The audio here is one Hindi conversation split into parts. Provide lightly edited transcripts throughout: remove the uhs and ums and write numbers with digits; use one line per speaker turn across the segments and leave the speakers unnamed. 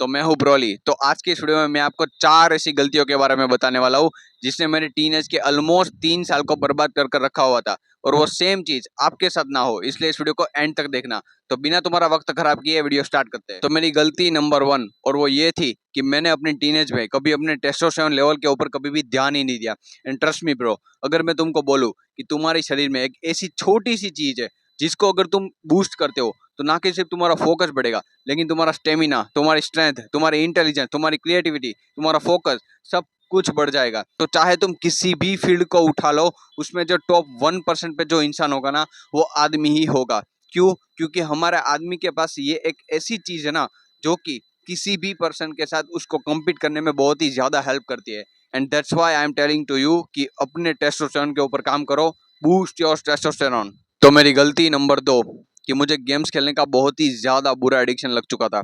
तो मैं हूँ ब्रोली। तो आज की इस वीडियो में मैं आपको 4 ऐसी गलतियों के बारे में बताने वाला हूँ जिसने मेरे टीनेज के ऑलमोस्ट 3 साल को बर्बाद कर कर रखा हुआ था, और वो सेम चीज आपके साथ ना हो, इसलिए इस वीडियो को एंड तक देखना। तो बिना तुम्हारा वक्त खराब किए वीडियो स्टार्ट करते हैं। तो मेरी गलती नंबर 1, और वो ये थी कि मैंने अपनी टीनेज में कभी अपने टेस्टोस्टेरोन लेवल के ऊपर कभी भी ध्यान ही नहीं दिया। एंड ट्रस्ट मी ब्रो, अगर मैं तुमको बोलूँ कि तुम्हारे शरीर में एक ऐसी छोटी सी चीज है जिसको अगर तुम बूस्ट करते हो तो ना कि सिर्फ तुम्हारा फोकस बढ़ेगा, लेकिन तुम्हारा स्टेमिना, तुम्हारी स्ट्रेंथ, तुम्हारी इंटेलिजेंस, तुम्हारी क्रिएटिविटी, तुम्हारा फोकस, सब कुछ बढ़ जाएगा। तो चाहे तुम किसी भी फील्ड को उठा लो, उसमें जो टॉप 1% पे जो इंसान होगा ना, वो आदमी ही होगा। क्यों? क्योंकि हमारे आदमी के पास ये एक ऐसी चीज है ना जो कि किसी भी पर्सन के साथ उसको कम्पीट करने में बहुत ही ज्यादा हेल्प करती है। And that's why I am telling to you कि अपने टेस्टोस्टेरोन के ऊपर काम करो, बूस्ट योर टेस्टोस्टेरोन। तो मेरी गलती नंबर 2 कि मुझे गेम्स खेलने का बहुत ही ज़्यादा बुरा एडिक्शन लग चुका था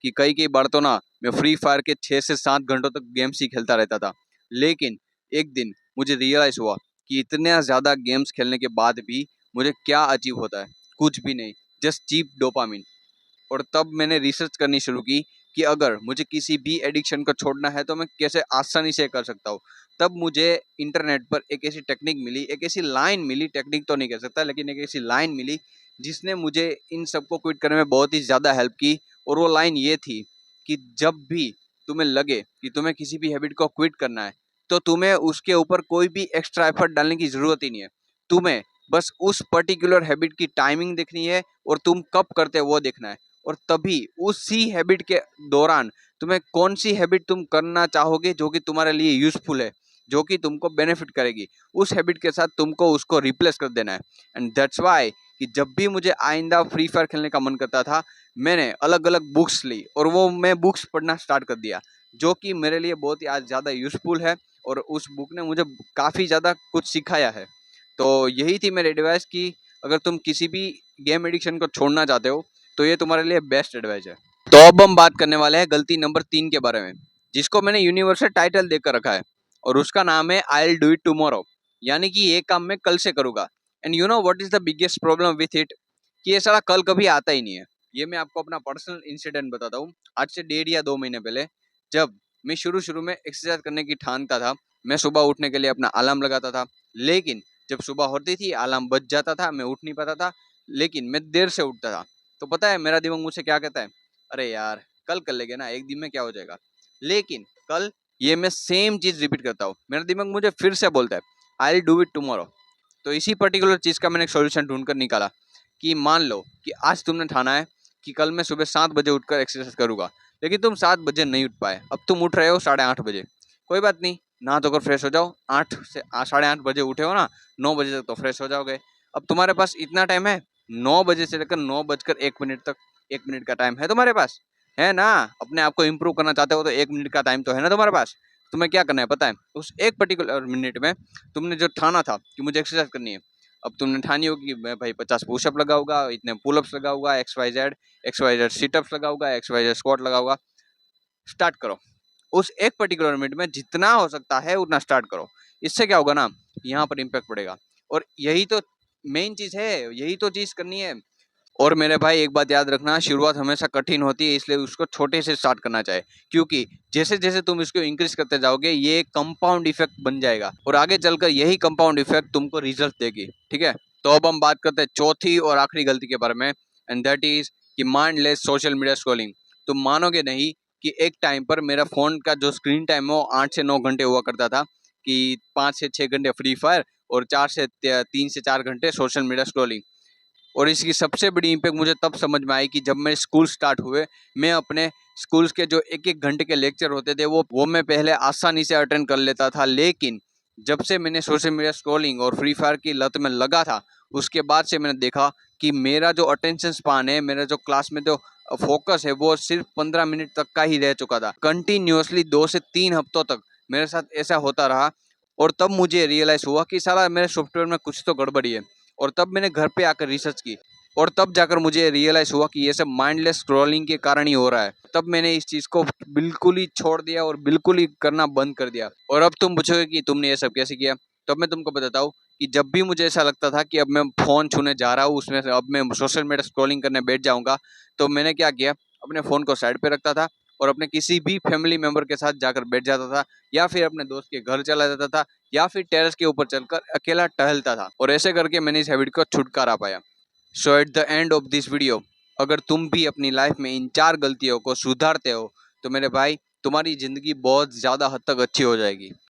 कि कई बार तो ना मैं फ्री फायर के 6 से 7 घंटों तक गेम्स ही खेलता रहता था। लेकिन एक दिन मुझे रियलाइज़ हुआ कि इतने ज़्यादा गेम्स खेलने के बाद भी मुझे क्या अचीव होता है, कुछ भी नहीं, जस्ट चीप डोपामिन। और तब मैंने रिसर्च करनी शुरू की कि अगर मुझे किसी भी एडिक्शन को छोड़ना है तो मैं कैसे आसानी से कर सकता हूँ। तब मुझे इंटरनेट पर एक ऐसी टेक्निक मिली, एक ऐसी लाइन मिली, टेक्निक तो नहीं कह सकता लेकिन एक ऐसी लाइन मिली जिसने मुझे इन सबको क्विट करने में बहुत ही ज़्यादा हेल्प की। और वो लाइन ये थी कि जब भी तुम्हें लगे कि तुम्हें किसी भी हैबिट को क्विट करना है तो तुम्हें उसके ऊपर कोई भी एक्स्ट्रा एफर्ट डालने की ज़रूरत ही नहीं है। तुम्हें बस उस पर्टिकुलर हैबिट की टाइमिंग देखनी है और तुम कब करते हो वो देखना है। और तभी उसी हैबिट के दौरान तुम्हें कौन सी हैबिट तुम करना चाहोगे जो कि तुम्हारे लिए यूजफुल है, जो कि तुमको बेनिफिट करेगी, उस हैबिट के साथ तुमको उसको रिप्लेस कर देना है। एंड दैट्स वाई कि जब भी मुझे आइंदा फ्री फायर खेलने का मन करता था, मैंने अलग अलग बुक्स ली और वो मैं बुक्स पढ़ना स्टार्ट कर दिया, जो कि मेरे लिए बहुत ही आज ज़्यादा यूजफुल है। और उस बुक ने मुझे काफ़ी ज़्यादा कुछ सिखाया है। तो यही थी मेरी एडवाइस कि अगर तुम किसी भी गेम एडिक्शन को छोड़ना चाहते हो तो ये तुम्हारे लिए बेस्ट एडवाइस है। तो अब हम बात करने वाले हैं गलती नंबर 3 के बारे में, जिसको मैंने यूनिवर्सल टाइटल देकर रखा है, और उसका नाम है I will do it tomorrow, यानी कि ये काम मैं कल से करूंगा। And you know what is the biggest problem with it, कि ये सारा कल कभी आता ही नहीं है। ये मैं आपको अपना पर्सनल इंसिडेंट बताता हूँ। आज से 1.5 या 2 महीने पहले जब मैं शुरू शुरू में एक्सरसाइज करने की ठानता था, मैं सुबह उठने के लिए अपना अलार्म लगाता था, लेकिन जब सुबह होती थी अलार्म बज जाता था, मैं उठ नहीं पाता था, लेकिन मैं देर से उठता था। तो पता है मेरा दिमाग मुझसे क्या कहता है, अरे यार कल कर लेंगे ना, एक दिन में क्या हो जाएगा। लेकिन कल ये मैं सेम चीज रिपीट करता हूँ, मेरा दिमाग मुझे फिर से बोलता है I will do it tomorrow. तो इसी पर्टिकुलर चीज का मैंने एक सोल्यूशन ढूंढ कर निकाला कि मान लो कि आज तुमने ठाना है कि कल मैं सुबह 7 बजे उठकर एक्सरसाइज करूंगा, लेकिन तुम 7 बजे नहीं उठ पाए, अब तुम उठ रहे हो 8:30 बजे। कोई बात नहीं, नहा धोकर फ्रेश हो जाओ, 8 से 8:30 बजे उठे हो ना, 9 बजे तक तो फ्रेश हो जाओगे। अब तुम्हारे पास इतना टाइम है, 9 बजे से लेकर 9 बजकर 1 मिनट तक, 1 मिनट का टाइम है तुम्हारे पास, है ना। अपने आप को इम्प्रूव करना चाहते हो तो 1 मिनट का टाइम तो है ना तुम्हारे पास। तुम्हें क्या करना है पता है, उस एक पर्टिकुलर मिनट में तुमने जो ठाना था कि मुझे एक्सरसाइज करनी है, अब तुमने ठानी होगी मैं भाई 50 पुशअप लगाऊंगा, इतने पुलअप्स लगाऊंगा, एक्स वाई जेड सिटअप्स लगाऊंगा, XYZ स्क्वाट लगाऊंगा। स्टार्ट करो, उस एक पर्टिकुलर मिनट में जितना हो सकता है उतना स्टार्ट करो। इससे क्या होगा ना, यहाँ पर इम्पैक्ट पड़ेगा। और यही तो मेन चीज है, यही तो चीज करनी है। और मेरे भाई एक बात याद रखना, शुरुआत हमेशा कठिन होती है, इसलिए उसको छोटे से स्टार्ट करना चाहिए, क्योंकि जैसे जैसे तुम इसको इंक्रीज करते जाओगे ये कंपाउंड इफेक्ट बन जाएगा और आगे चलकर यही कंपाउंड इफेक्ट तुमको रिजल्ट देगी। ठीक है, तो अब हम बात करते हैं चौथी और आखिरी गलती के बारे में, एंड दैट इज कि माइंडलेस सोशल मीडिया स्क्रॉलिंग। तुम मानोगे नहीं कि एक टाइम पर मेरा फोन का जो स्क्रीन टाइम है वो 8 से 9 घंटे हुआ करता था, कि 5 से 6 घंटे फ्री फायर और 3 से 4 घंटे सोशल मीडिया स्क्रॉलिंग। और इसकी सबसे बड़ी इम्पैक्ट मुझे तब समझ में आई कि जब मेरे स्कूल स्टार्ट हुए, मैं अपने स्कूल्स के जो एक एक घंटे के लेक्चर होते थे वो मैं पहले आसानी से अटेंड कर लेता था, लेकिन जब से मैंने सोशल मीडिया स्क्रॉलिंग और फ्री फायर की लत में लगा था, उसके बाद से मैंने देखा कि मेरा जो अटेंशन स्पान है, मेरा जो क्लास में जो फोकस है, वो सिर्फ 15 मिनट तक का ही रह चुका था। कंटिन्यूसली 2 से 3 हफ्तों तक मेरे साथ ऐसा होता रहा। और तब मुझे रियलाइज हुआ कि साला मेरे सॉफ्टवेयर में कुछ तो गड़बड़ी है। और तब मैंने घर पे आकर रिसर्च की, और तब जाकर मुझे रियलाइज हुआ कि ये सब माइंडलेस स्क्रॉलिंग के कारण ही हो रहा है। तब मैंने इस चीज को बिल्कुल ही छोड़ दिया और बिल्कुल ही करना बंद कर दिया। और अब तुम पूछोगे कि तुमने ये सब कैसे किया, तो अब मैं तुमको बताता हूँ कि जब भी मुझे ऐसा लगता था कि अब मैं फोन छूने जा रहा हूँ, उसमें से अब मैं सोशल मीडिया स्क्रॉलिंग करने बैठ जाऊंगा, तो मैंने क्या किया, अपने फोन को साइड पे रखता था और अपने किसी भी फैमिली मेंबर के साथ जाकर बैठ जाता था, या फिर अपने दोस्त के घर चला जाता था, या फिर टेरेस के ऊपर चलकर अकेला टहलता था। और ऐसे करके मैंने इस हैबिट को छुटकारा पाया। So at the end of this video, अगर तुम भी अपनी लाइफ में इन 4 गलतियों को सुधारते हो तो मेरे भाई तुम्हारी ज़िंदगी बहुत ज़्यादा हद तक अच्छी हो जाएगी।